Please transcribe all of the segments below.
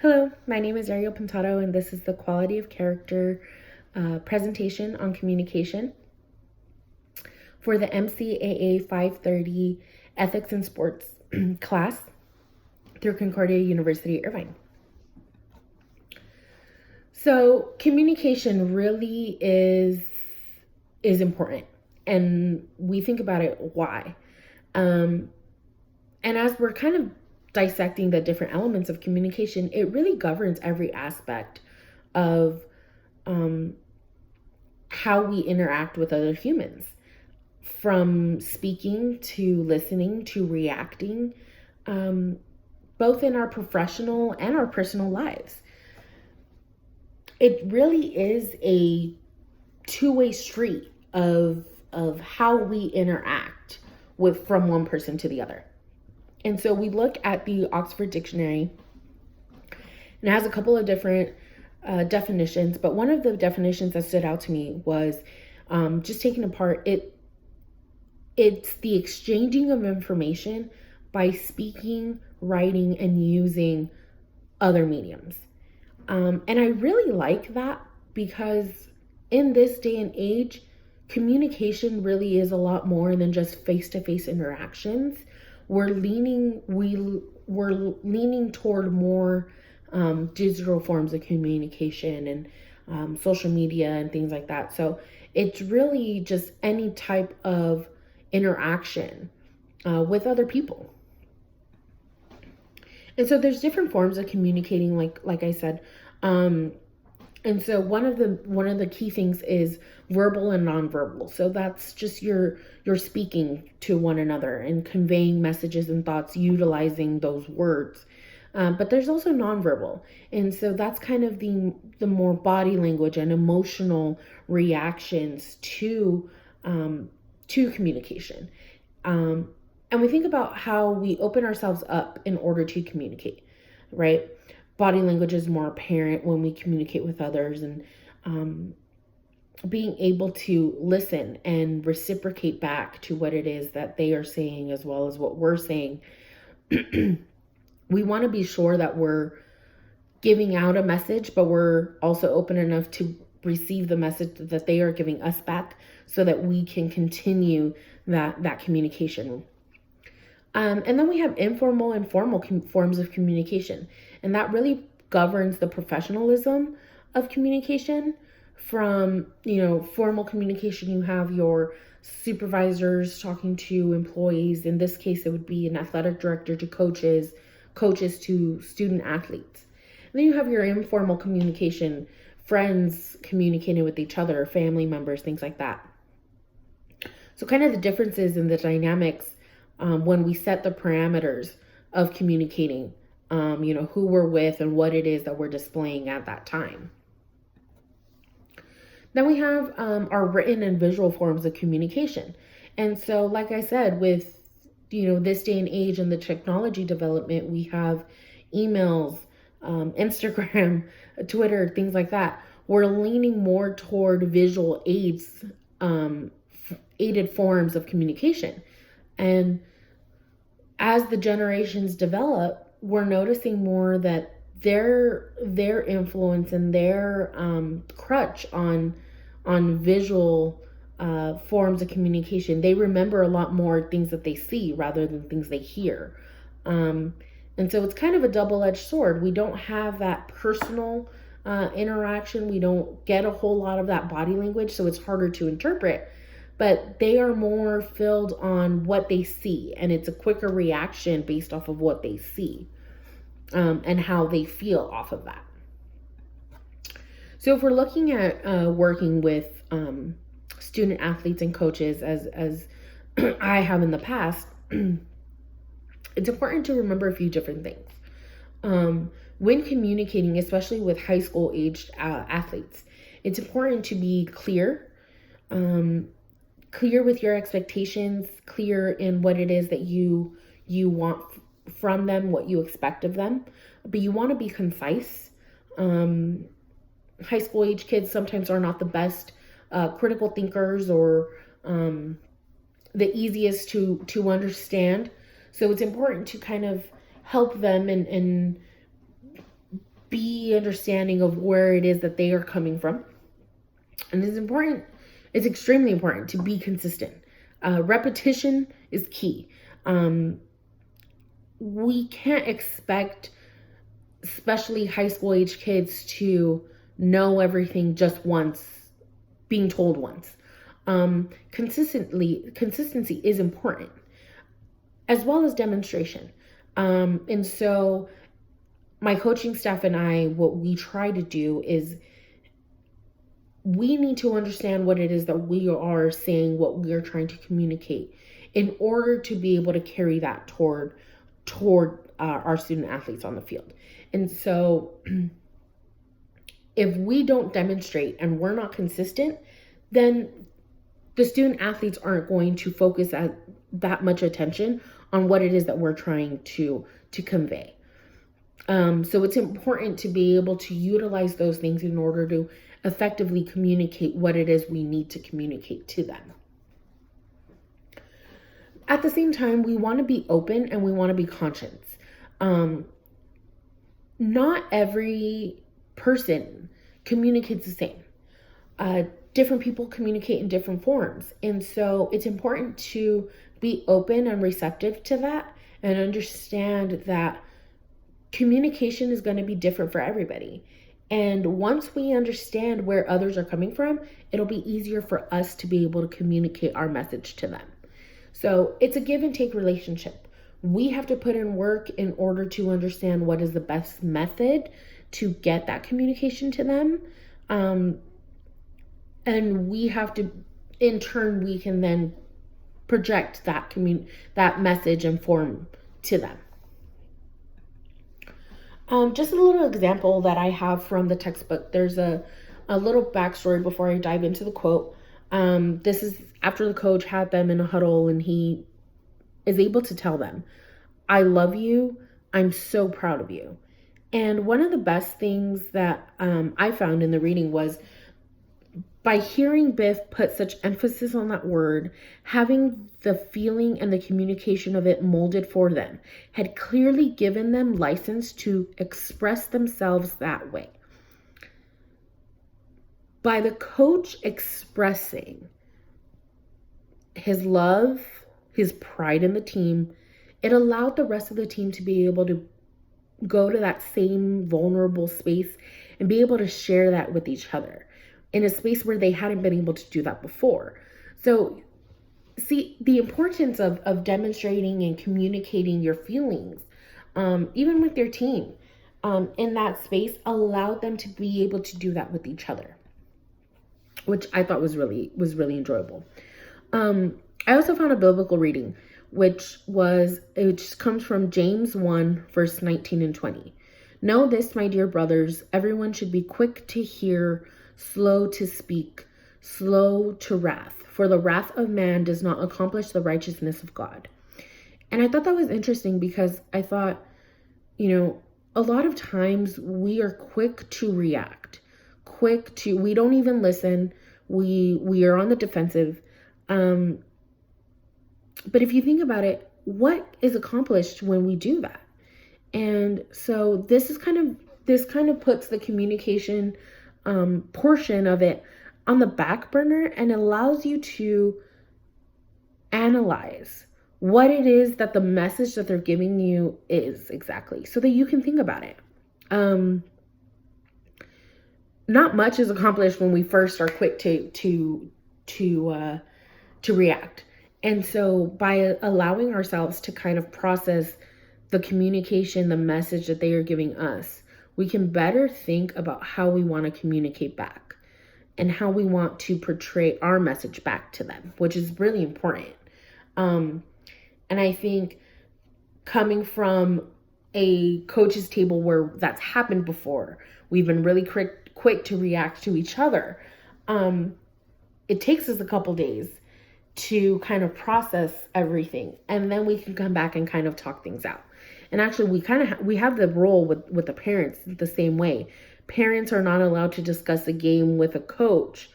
Hello, my name is Pintado, and this is the Quality of Character presentation on communication for the MCAA 530 Ethics in Sports class through Concordia University, Irvine. So communication really is important, and we think about it why. And as we're kind of dissecting the different elements of communication, it really governs every aspect of how we interact with other humans, from speaking to listening to reacting, both in our professional and our personal lives. It really is a two-way street of how we interact from one person to the other. And so we look at the Oxford Dictionary, and it has a couple of different definitions, but one of the definitions that stood out to me was just taking apart it's the exchanging of information by speaking, writing, and using other mediums. And I really like that because in this day and age, communication really is a lot more than just face-to-face interactions. We're leaning toward more digital forms of communication and social media and things like that. So it's really just any type of interaction with other people. And so there's different forms of communicating, like I said. And so one of the key things is verbal and nonverbal. So that's just your speaking to one another and conveying messages and thoughts utilizing those words. But there's also nonverbal. And so that's kind of the more body language and emotional reactions to communication. And we think about how we open ourselves up in order to communicate, right? Body language is more apparent when we communicate with others, and being able to listen and reciprocate back to what it is that they are saying as well as what we're saying. We want to be sure that we're giving out a message, but we're also open enough to receive the message that they are giving us back so that we can continue that communication. And then we have informal and formal forms of communication. And that really governs the professionalism of communication. From, formal communication, you have your supervisors talking to employees. In this case, it would be an athletic director to coaches to student athletes. And then you have your informal communication, friends communicating with each other, family members, things like that. So kind of the differences in the dynamics when we set the parameters of communicating, who we're with and what it is that we're displaying at that time. Then we have our written and visual forms of communication. And so, like I said, with, this day and age and the technology development, we have emails, Instagram, Twitter, things like that. We're leaning more toward visual aids, aided forms of communication. And as the generations develop, we're noticing more that their influence and their crutch on visual forms of communication. They remember a lot more things that they see rather than things they hear. And so it's kind of a double-edged sword. We don't have that personal interaction. We don't get a whole lot of that body language, so it's harder to interpret. But they are more filled on what they see, and it's a quicker reaction based off of what they see and how they feel off of that. So if we're looking at working with student athletes and coaches, as I have in the past, it's important to remember a few different things. When communicating, especially with high school aged athletes, it's important to be clear. Clear with your expectations, clear in what it is that you want from them, what you expect of them, but you want to be concise. High school age kids sometimes are not the best critical thinkers or the easiest to understand. So it's important to kind of help them and be understanding of where it is that they are coming from. And it's extremely important to be consistent. Repetition is key. We can't expect, especially high school age kids, to know everything just once, being told once. Consistency is important, as well as demonstration. And so my coaching staff and I, what we try to do is we need to understand what it is that we are saying, what we are trying to communicate, in order to be able to carry that toward our student athletes on the field. And so if we don't demonstrate and we're not consistent, then the student athletes aren't going to focus that much attention on what it is that we're trying to convey. So it's important to be able to utilize those things in order to effectively communicate what it is we need to communicate to them. At the same time, we want to be open and we want to be conscious. Not every person communicates the same. Different people communicate in different forms. And so it's important to be open and receptive to that and understand that communication is going to be different for everybody. And once we understand where others are coming from, it'll be easier for us to be able to communicate our message to them. So it's a give and take relationship. We have to put in work in order to understand what is the best method to get that communication to them. And we have to, in turn, we can then project that message and form to them. Just a little example that I have from the textbook. There's a little backstory before I dive into the quote. This is after the coach had them in a huddle and he is able to tell them, "I love you. I'm so proud of you." And one of the best things that I found in the reading was, by hearing Biff put such emphasis on that word, having the feeling and the communication of it molded for them had clearly given them license to express themselves that way. By the coach expressing his love, his pride in the team, it allowed the rest of the team to be able to go to that same vulnerable space and be able to share that with each other in a space where they hadn't been able to do that before. So see, the importance of demonstrating and communicating your feelings, even with your team, in that space, allowed them to be able to do that with each other, which I thought was really enjoyable. I also found a biblical reading, which comes from James 1, verse 19 and 20. "Know this, my dear brothers, everyone should be quick to hear, slow to speak, slow to wrath, for the wrath of man does not accomplish the righteousness of God." And I thought that was interesting because I thought, a lot of times we are quick to react, we don't even listen. We are on the defensive. But if you think about it, what is accomplished when we do that? And so this kind of puts the communication portion of it on the back burner and allows you to analyze what it is that the message that they're giving you is exactly, so that you can think about it. Not much is accomplished when we first are quick to react. And so by allowing ourselves to kind of process the communication, the message that they are giving us, we can better think about how we want to communicate back and how we want to portray our message back to them, which is really important. And I think coming from a coach's table where that's happened before, we've been really quick to react to each other. It takes us a couple days to kind of process everything, and then we can come back and kind of talk things out. And actually, we have the role with the parents the same way. Parents are not allowed to discuss a game with a coach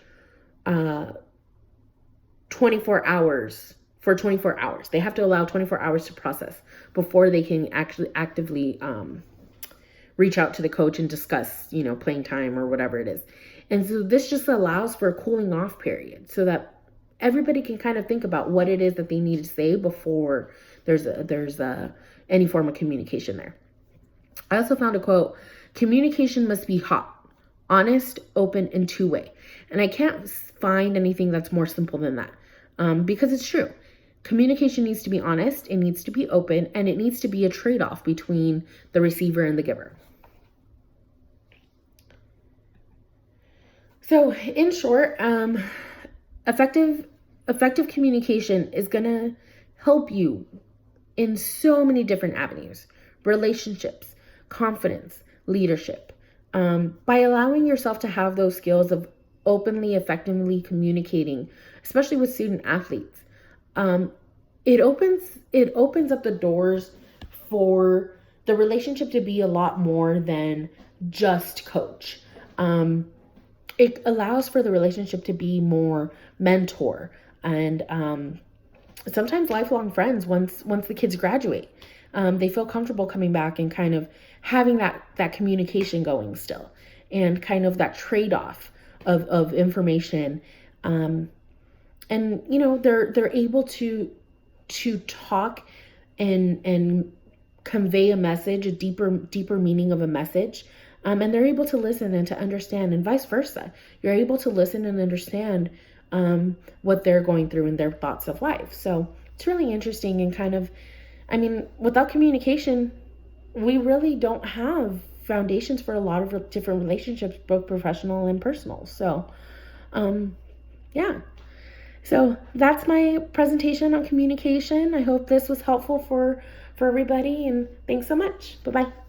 24 hours. For 24 hours. They have to allow 24 hours to process before they can actually actively reach out to the coach and discuss, playing time or whatever it is. And so this just allows for a cooling off period so that everybody can kind of think about what it is that they need to say before there's any form of communication there. I also found a quote: communication must be hot, honest, open, and two-way. And I can't find anything that's more simple than that, because it's true. Communication needs to be honest, it needs to be open, and it needs to be a trade-off between the receiver and the giver. So in short, effective communication is going to help you in so many different avenues: relationships, confidence, leadership. By allowing yourself to have those skills of openly, effectively communicating, especially with student athletes, it opens up the doors for the relationship to be a lot more than just coach. It allows for the relationship to be more mentor and sometimes lifelong friends. Once the kids graduate, they feel comfortable coming back and kind of having that communication going still, and kind of that trade-off of information. And they're able to talk and convey a message, a deeper meaning of a message. And they're able to listen and to understand, and vice versa. You're able to listen and understand what they're going through in their thoughts of life. So it's really interesting, and kind of, without communication, we really don't have foundations for a lot of different relationships, both professional and personal. So, yeah. So that's my presentation on communication. I hope this was helpful for everybody, and thanks so much. Bye-bye.